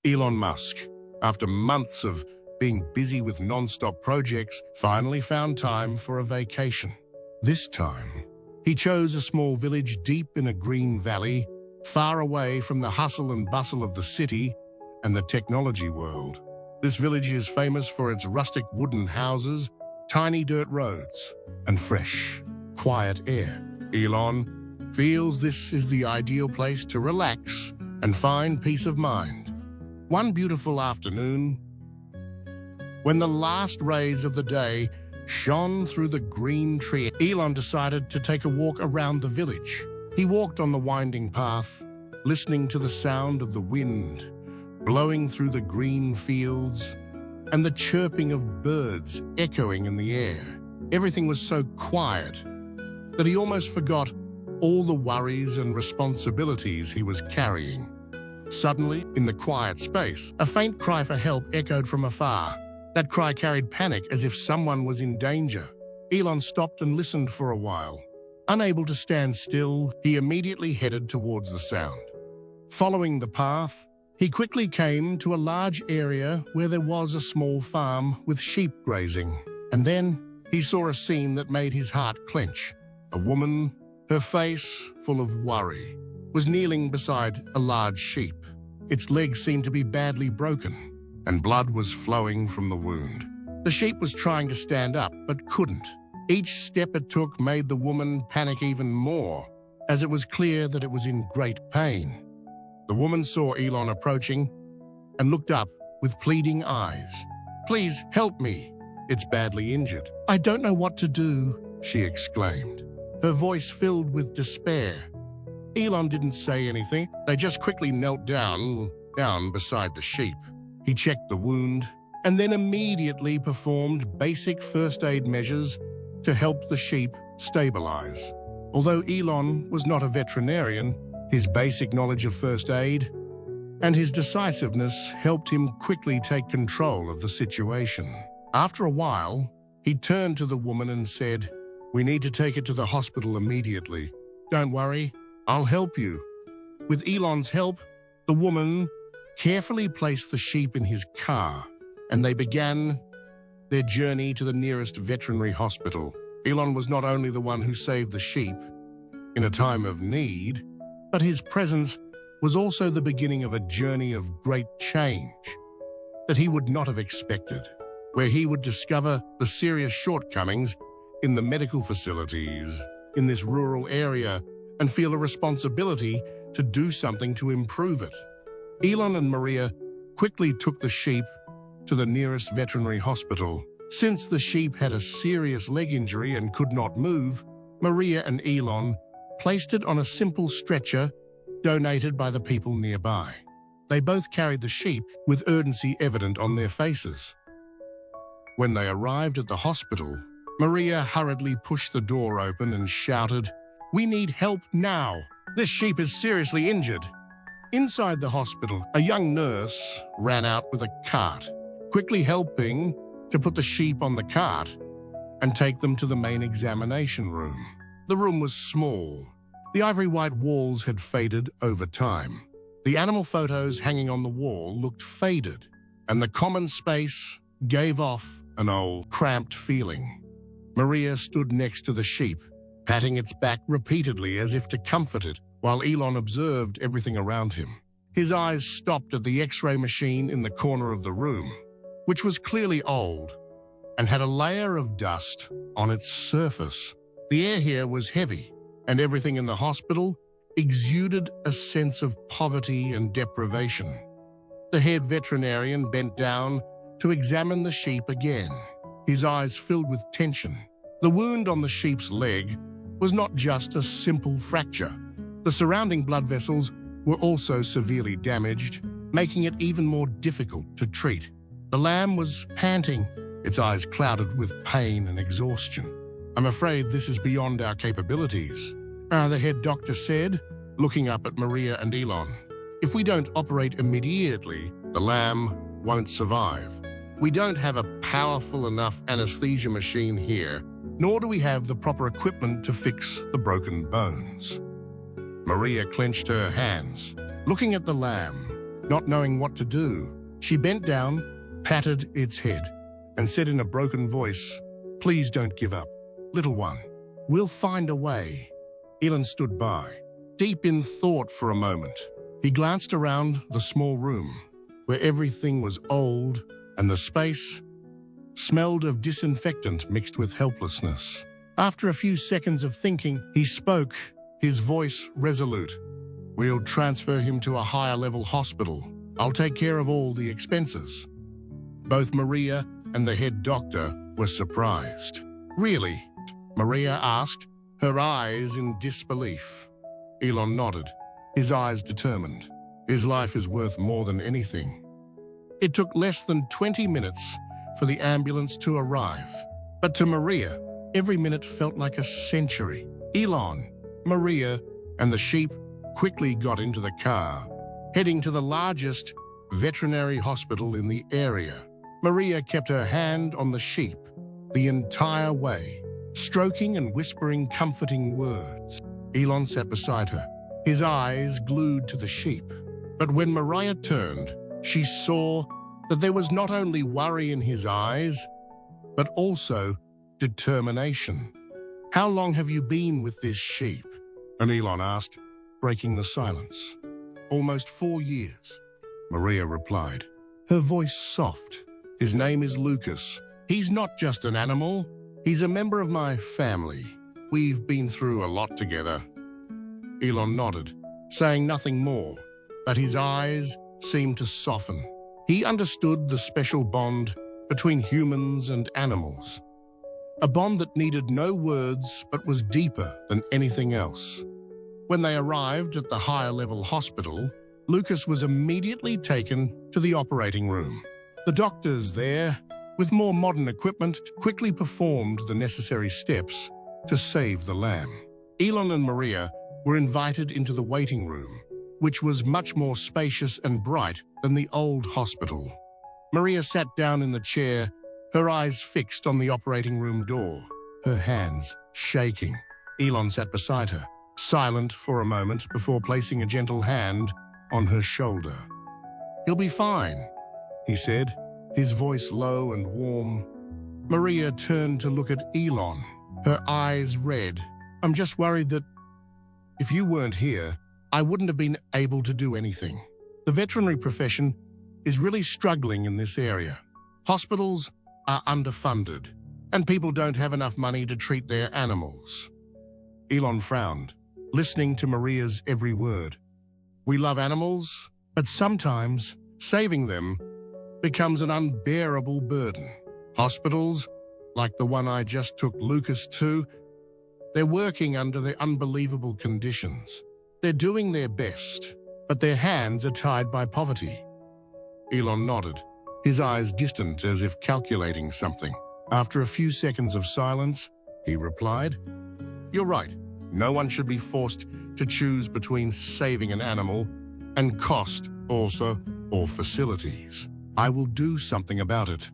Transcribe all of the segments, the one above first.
Elon Musk, after months of being busy with non-stop projects, finally found time for a vacation. This time, he chose a small village deep in a green valley, far away from the hustle and bustle of the city and the technology world. This village is famous for its rustic wooden houses, tiny dirt roads, and fresh, quiet air. Elon feels this is the ideal place to relax and find peace of mind. One beautiful afternoon, when the last rays of the day shone through the green tree, Elon decided to take a walk around the village. He walked on the winding path, listening to the sound of the wind blowing through the green fields and the chirping of birds echoing in the air. Everything was so quiet that he almost forgot all the worries and responsibilities he was carrying. Suddenly, in the quiet space, a faint cry for help echoed from afar. That cry carried panic, as if someone was in danger. Elon stopped and listened for a while. Unable to stand still, he immediately headed towards the sound. Following the path, he quickly came to a large area where there was a small farm with sheep grazing. And then he saw a scene that made his heart clench. A woman, her face full of worry, was kneeling beside a large sheep. Its legs seemed to be badly broken, and blood was flowing from the wound. The sheep was trying to stand up, but couldn't. Each step it took made the woman panic even more, as it was clear that it was in great pain. The woman saw Elon approaching and looked up with pleading eyes. "Please help me. It's badly injured. I don't know what to do," she exclaimed, her voice filled with despair. Elon didn't say anything. They just quickly knelt down beside the sheep. He checked the wound and then immediately performed basic first aid measures to help the sheep stabilize. Although Elon was not a veterinarian, his basic knowledge of first aid and his decisiveness helped him quickly take control of the situation. After a while, he turned to the woman and said, "We need to take it to the hospital immediately. Don't worry, I'll help you." With Elon's help, the woman carefully placed the sheep in his car, and they began their journey to the nearest veterinary hospital. Elon was not only the one who saved the sheep in a time of need, but his presence was also the beginning of a journey of great change that he would not have expected, where he would discover the serious shortcomings in the medical facilities in this rural area and feel a responsibility to do something to improve it. Elon and Maria quickly took the sheep to the nearest veterinary hospital. Since the sheep had a serious leg injury and could not move, Maria and Elon placed it on a simple stretcher donated by the people nearby. They both carried the sheep with urgency evident on their faces. When they arrived at the hospital, Maria hurriedly pushed the door open and shouted, "We need help now. This sheep is seriously injured." Inside the hospital, a young nurse ran out with a cart, quickly helping to put the sheep on the cart and take them to the main examination room. The room was small. The ivory white walls had faded over time. The animal photos hanging on the wall looked faded, and the common space gave off an old, cramped feeling. Maria stood next to the sheep, patting its back repeatedly as if to comfort it, while Elon observed everything around him. His eyes stopped at the X-ray machine in the corner of the room, which was clearly old and had a layer of dust on its surface. The air here was heavy, and everything in the hospital exuded a sense of poverty and deprivation. The head veterinarian bent down to examine the sheep again, his eyes filled with tension. The wound on the sheep's leg was not just a simple fracture. The surrounding blood vessels were also severely damaged, making it even more difficult to treat. The lamb was panting, its eyes clouded with pain and exhaustion. "I'm afraid this is beyond our capabilities," the head doctor said, looking up at Maria and Elon. "If we don't operate immediately, the lamb won't survive. We don't have a powerful enough anesthesia machine here, nor do we have the proper equipment to fix the broken bones." Maria clenched her hands, looking at the lamb. Not knowing what to do, she bent down, patted its head, and said in a broken voice, "Please don't give up, little one. We'll find a way." Elon stood by, deep in thought for a moment. He glanced around the small room, where everything was old and the space smelled of disinfectant mixed with helplessness. After a few seconds of thinking, he spoke, his voice resolute. "We'll transfer him to a higher-level hospital. I'll take care of all the expenses." Both Maria and the head doctor were surprised. "Really?" Maria asked, her eyes in disbelief. Elon nodded, his eyes determined. His life is worth more than anything. It took less than 20 minutes for the ambulance to arrive. But to Maria, every minute felt like a century. Elon, Maria, and the sheep quickly got into the car, heading to the largest veterinary hospital in the area. Maria kept her hand on the sheep the entire way, stroking and whispering comforting words. Elon sat beside her, his eyes glued to the sheep. But when Maria turned, she saw that there was not only worry in his eyes, but also determination. "How long have you been with this sheep?" and Elon asked, breaking the silence. "Almost 4 years," Maria replied, her voice soft. "His name is Lucas. He's not just an animal, he's a member of my family. We've been through a lot together." Elon nodded, saying nothing more, but his eyes seemed to soften. He understood the special bond between humans and animals, a bond that needed no words but was deeper than anything else. When they arrived at the higher-level hospital, Lucas was immediately taken to the operating room. The doctors there, with more modern equipment, quickly performed the necessary steps to save the lamb. Elon and Maria were invited into the waiting room, which was much more spacious and bright than the old hospital. Maria sat down in the chair, her eyes fixed on the operating room door, her hands shaking. Elon sat beside her, silent for a moment before placing a gentle hand on her shoulder. "He'll be fine," he said, his voice low and warm. Maria turned to look at Elon, her eyes red. "I'm just worried that if you weren't here, I wouldn't have been able to do anything. The veterinary profession is really struggling in this area. Hospitals are underfunded, and people don't have enough money to treat their animals." Elon frowned, listening to Maria's every word. "We love animals, but sometimes saving them becomes an unbearable burden. Hospitals, like the one I just took Lucas to, they're working under the unbelievable conditions. They're doing their best, but their hands are tied by poverty." Elon nodded, his eyes distant as if calculating something. After a few seconds of silence, he replied, "You're right. No one should be forced to choose between saving an animal and cost also, or facilities. I will do something about it."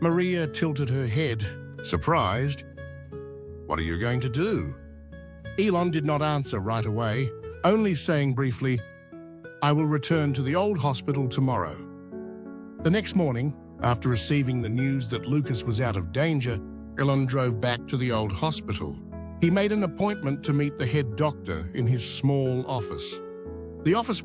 Maria tilted her head, surprised. "What are you going to do?" Elon did not answer right away, only saying briefly, "I will return to the old hospital tomorrow." The next morning, after receiving the news that Lucas was out of danger, Elon drove back to the old hospital. He made an appointment to meet the head doctor in his small office. The office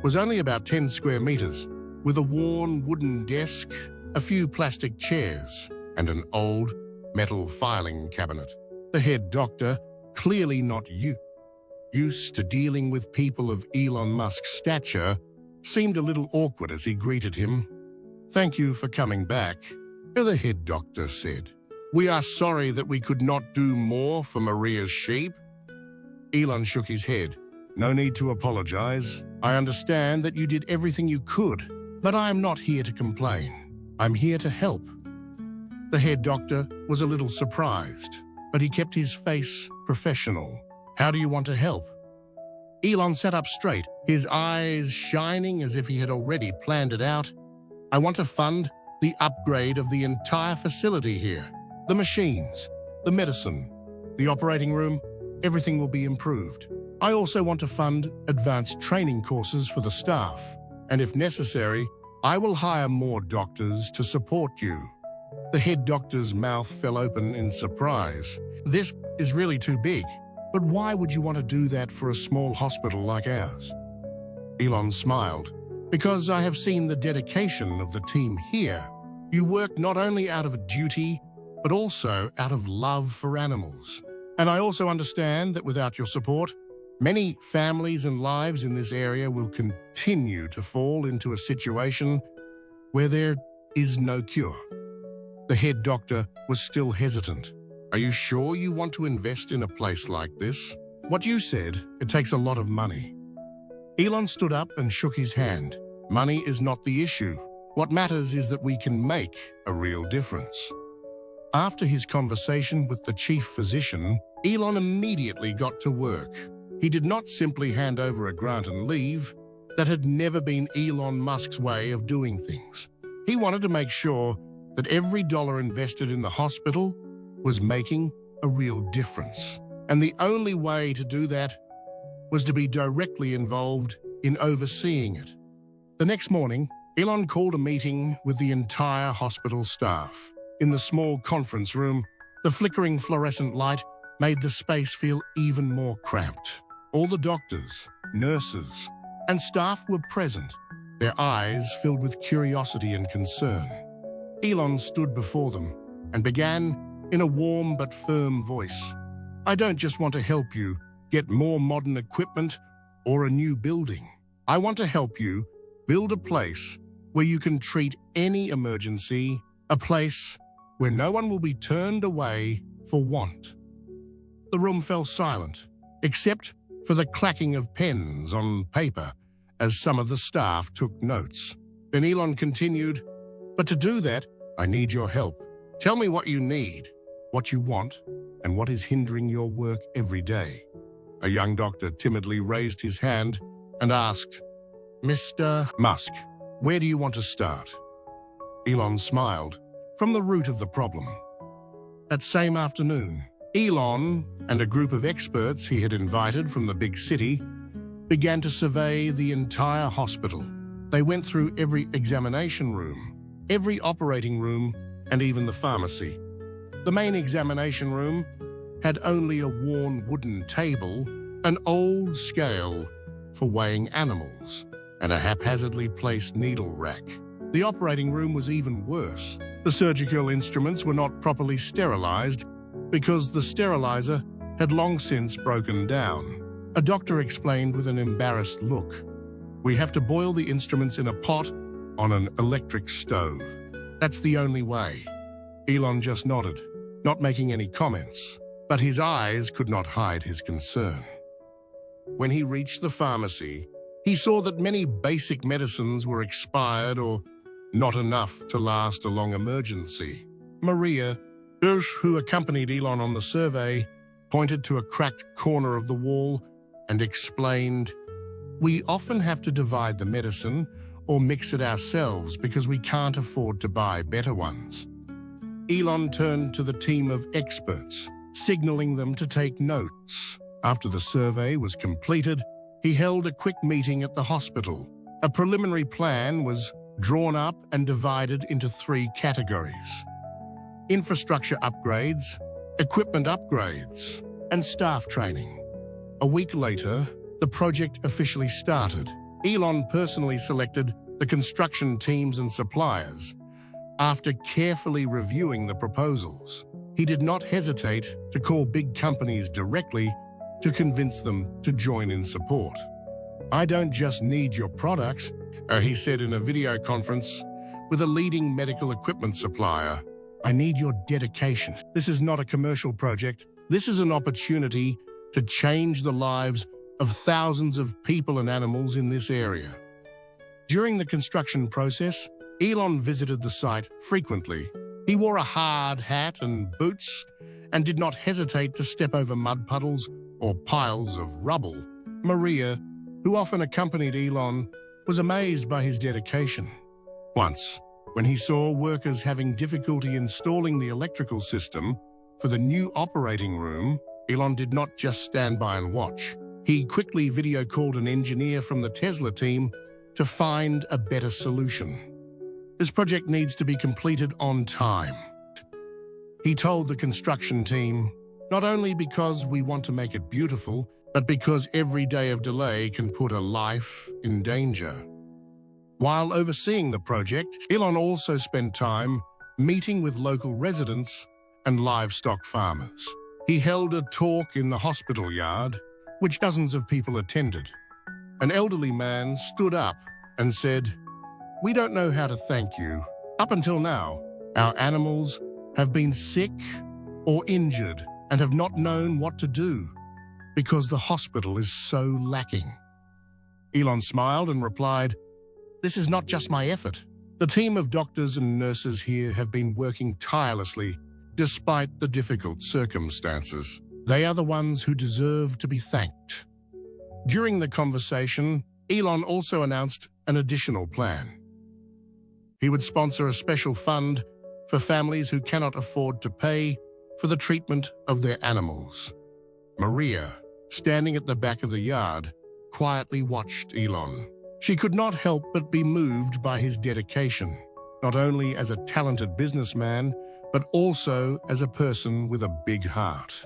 was only about 10 square meters, with a worn wooden desk, a few plastic chairs, and an old metal filing cabinet. The head doctor, clearly not used to dealing with people of Elon Musk's stature, seemed a little awkward as he greeted him. "Thank you for coming back," the head doctor said. "We are sorry that we could not do more for Maria's sheep." Elon shook his head. "No need to apologize. I understand that you did everything you could, but I am not here to complain. I'm here to help." The head doctor was a little surprised, but he kept his face professional. "How do you want to help?" Elon sat up straight, his eyes shining as if he had already planned it out. "I want to fund the upgrade of the entire facility here. The machines, the medicine, the operating room, everything will be improved. I also want to fund advanced training courses for the staff. And if necessary, I will hire more doctors to support you." The head doctor's mouth fell open in surprise. "This is really too big. But why would you want to do that for a small hospital like ours?" Elon smiled. "Because I have seen the dedication of the team here. You work not only out of duty, but also out of love for animals. And I also understand that without your support, many families and lives in this area will continue to fall into a situation where there is no cure." The head doctor was still hesitant. "Are you sure you want to invest in a place like this? What you said, it takes a lot of money." Elon stood up and shook his hand. "Money is not the issue. What matters is that we can make a real difference." After his conversation with the chief physician, Elon immediately got to work. He did not simply hand over a grant and leave. That had never been Elon Musk's way of doing things. He wanted to make sure that every dollar invested in the hospital was making a real difference. And the only way to do that was to be directly involved in overseeing it. The next morning, Elon called a meeting with the entire hospital staff. In the small conference room, the flickering fluorescent light made the space feel even more cramped. All the doctors, nurses, and staff were present, their eyes filled with curiosity and concern. Elon stood before them and began in a warm but firm voice. "I don't just want to help you get more modern equipment or a new building. I want to help you build a place where you can treat any emergency, a place where no one will be turned away for want." The room fell silent, except for the clacking of pens on paper as some of the staff took notes. Then Elon continued, "But to do that, I need your help. Tell me what you need, what you want, and what is hindering your work every day." A young doctor timidly raised his hand and asked, "Mr. Musk, where do you want to start?" Elon smiled. "From the root of the problem." That same afternoon, Elon and a group of experts he had invited from the big city began to survey the entire hospital. They went through every examination room, every operating room, and even the pharmacy. The main examination room had only a worn wooden table, an old scale for weighing animals, and a haphazardly placed needle rack. The operating room was even worse. The surgical instruments were not properly sterilized because the sterilizer had long since broken down. A doctor explained with an embarrassed look, "We have to boil the instruments in a pot on an electric stove. That's the only way." Elon just nodded, not making any comments, but his eyes could not hide his concern. When he reached the pharmacy, he saw that many basic medicines were expired or not enough to last a long emergency. Maria, who accompanied Elon on the survey, pointed to a cracked corner of the wall and explained, "We often have to divide the medicine or mix it ourselves because we can't afford to buy better ones." Elon turned to the team of experts, signaling them to take notes. After the survey was completed, he held a quick meeting at the hospital. A preliminary plan was drawn up and divided into 3 categories: infrastructure upgrades, equipment upgrades, and staff training. A week later, the project officially started. Elon personally selected the construction teams and suppliers. After carefully reviewing the proposals, he did not hesitate to call big companies directly to convince them to join in support. "I don't just need your products," he said in a video conference with a leading medical equipment supplier. "I need your dedication. This is not a commercial project. This is an opportunity to change the lives of thousands of people and animals in this area." During the construction process, Elon visited the site frequently. He wore a hard hat and boots and did not hesitate to step over mud puddles or piles of rubble. Maria, who often accompanied Elon, was amazed by his dedication. Once, when he saw workers having difficulty installing the electrical system for the new operating room, Elon did not just stand by and watch. He quickly video called an engineer from the Tesla team to find a better solution. This project needs to be completed on time. He told the construction team, not only because we want to make it beautiful, but because every day of delay can put a life in danger. While overseeing the project, Elon also spent time meeting with local residents and livestock farmers. He held a talk in the hospital yard, which dozens of people attended. An elderly man stood up and said, "We don't know how to thank you. Up until now, our animals have been sick or injured and have not known what to do because the hospital is so lacking." Elon smiled and replied, "This is not just my effort. The team of doctors and nurses here have been working tirelessly despite the difficult circumstances. They are the ones who deserve to be thanked." During the conversation, Elon also announced an additional plan. He would sponsor a special fund for families who cannot afford to pay for the treatment of their animals. Maria, standing at the back of the yard, quietly watched Elon. She could not help but be moved by his dedication, not only as a talented businessman, but also as a person with a big heart.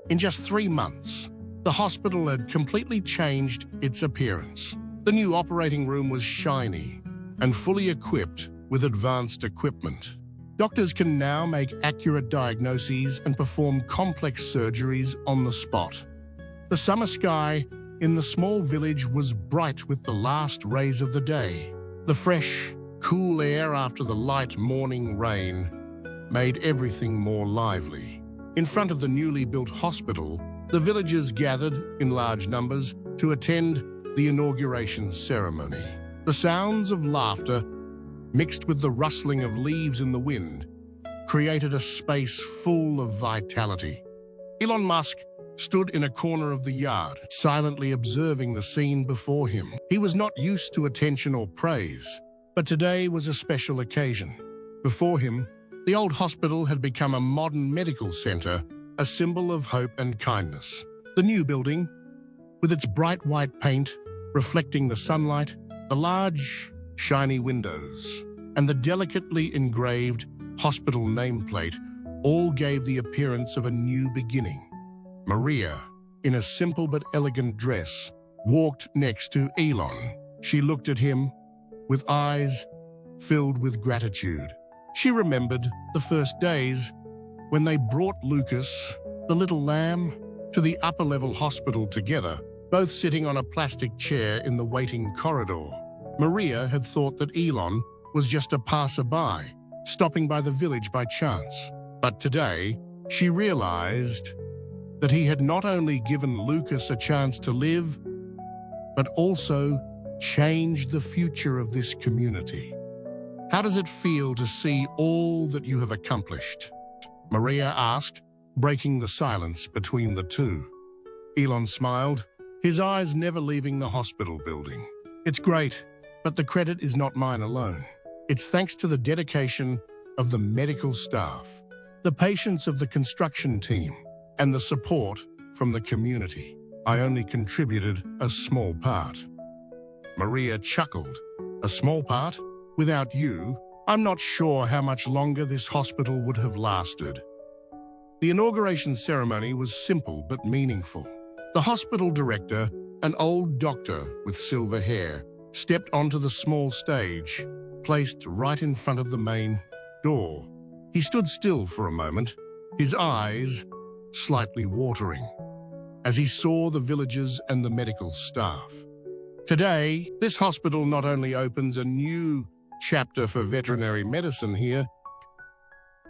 In just 3 months, the hospital had completely changed its appearance. The new operating room was shiny and fully equipped with advanced equipment. Doctors can now make accurate diagnoses and perform complex surgeries on the spot. The summer sky in the small village was bright with the last rays of the day. The fresh, cool air after the light morning rain made everything more lively. In front of the newly built hospital, the villagers gathered in large numbers to attend the inauguration ceremony. The sounds of laughter, mixed with the rustling of leaves in the wind, created a space full of vitality. Elon Musk stood in a corner of the yard, silently observing the scene before him. He was not used to attention or praise, but today was a special occasion. Before him, the old hospital had become a modern medical center, a symbol of hope and kindness. The new building, with its bright white paint reflecting the sunlight, the large, shiny windows, and the delicately engraved hospital nameplate, all gave the appearance of a new beginning. Maria, in a simple but elegant dress, walked next to Elon. She looked at him with eyes filled with gratitude. She remembered the first days when they brought Lucas, the little lamb, to the upper-level hospital together, both sitting on a plastic chair in the waiting corridor. Maria had thought that Elon was just a passerby, stopping by the village by chance. But today, she realized that he had not only given Lucas a chance to live, but also changed the future of this community. "How does it feel to see all that you have accomplished?" Maria asked, breaking the silence between the two. Elon smiled, his eyes never leaving the hospital building. "It's great, but the credit is not mine alone. It's thanks to the dedication of the medical staff, the patience of the construction team, and the support from the community. I only contributed a small part." Maria chuckled. "A small part? Without you, I'm not sure how much longer this hospital would have lasted." The inauguration ceremony was simple but meaningful. The hospital director, an old doctor with silver hair, stepped onto the small stage, placed right in front of the main door. He stood still for a moment, his eyes slightly watering, as he saw the villagers and the medical staff. Today, this hospital not only opens a new chapter for veterinary medicine here,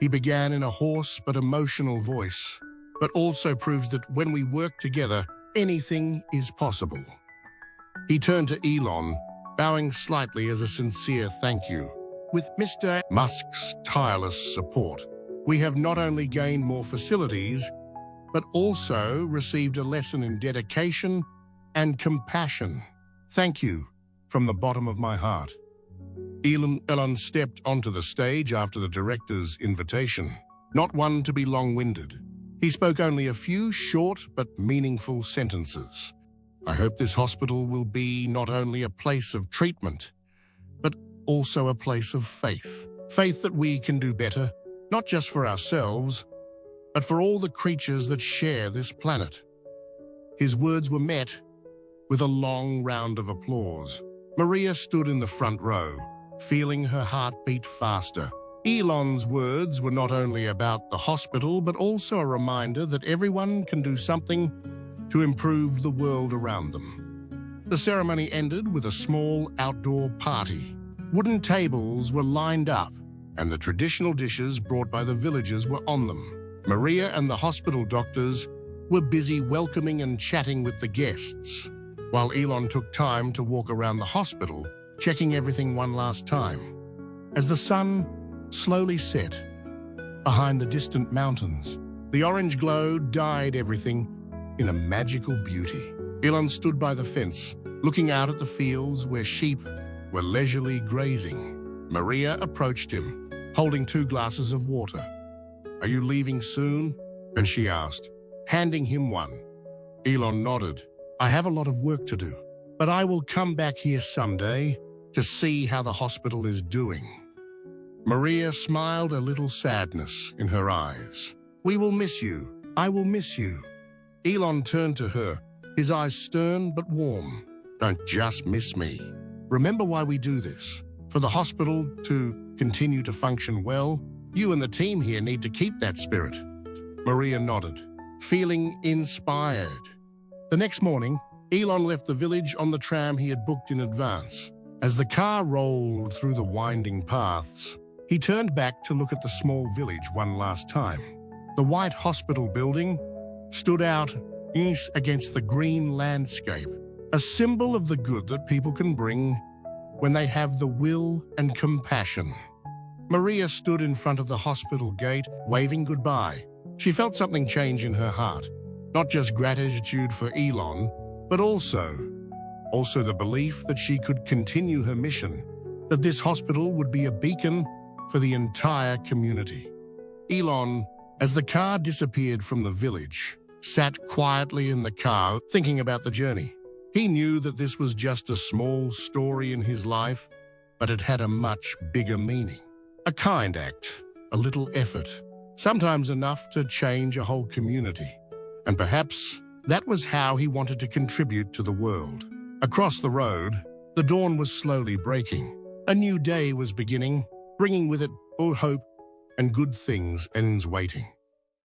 he began in a hoarse but emotional voice, but also proves that when we work together, anything is possible. He turned to Elon, bowing slightly as a sincere thank you. With Mr. Musk's tireless support, we have not only gained more facilities, but also received a lesson in dedication and compassion. Thank you from the bottom of my heart. Elon stepped onto the stage after the director's invitation, not one to be long-winded. He spoke only a few short but meaningful sentences. I hope this hospital will be not only a place of treatment, but also a place of faith. Faith that we can do better, not just for ourselves, but for all the creatures that share this planet. His words were met with a long round of applause. Maria stood in the front row, feeling her heart beat faster. Elon's words were not only about the hospital, but also a reminder that everyone can do something to improve the world around them. The ceremony ended with a small outdoor party. Wooden tables were lined up, and the traditional dishes brought by the villagers were on them. Maria and the hospital doctors were busy welcoming and chatting with the guests, while Elon took time to walk around the hospital, checking everything one last time. As the sun slowly set behind the distant mountains, the orange glow dyed everything in a magical beauty. Elon stood by the fence, looking out at the fields where sheep were leisurely grazing. Maria approached him, holding 2 glasses of water. "Are you leaving soon?" And she asked, handing him one. Elon nodded. "I have a lot of work to do, but I will come back here someday to see how the hospital is doing." Maria smiled, a little sadness in her eyes. "We will miss you. I will miss you." Elon turned to her, his eyes stern but warm. "Don't just miss me. Remember why we do this. For the hospital to continue to function well, you and the team here need to keep that spirit." Maria nodded, feeling inspired. The next morning, Elon left the village on the tram he had booked in advance. As the car rolled through the winding paths, he turned back to look at the small village one last time. The white hospital building stood out against the green landscape, a symbol of the good that people can bring when they have the will and compassion. Maria stood in front of the hospital gate, waving goodbye. She felt something change in her heart, not just gratitude for Elon, but also the belief that she could continue her mission, that this hospital would be a beacon for the entire community. Elon, as the car disappeared from the village, sat quietly in the car, thinking about the journey. He knew that this was just a small story in his life, but it had a much bigger meaning. A kind act, a little effort, sometimes enough to change a whole community. And perhaps that was how he wanted to contribute to the world. Across the road, the dawn was slowly breaking. A new day was beginning, bringing with it all hope and good things ends waiting.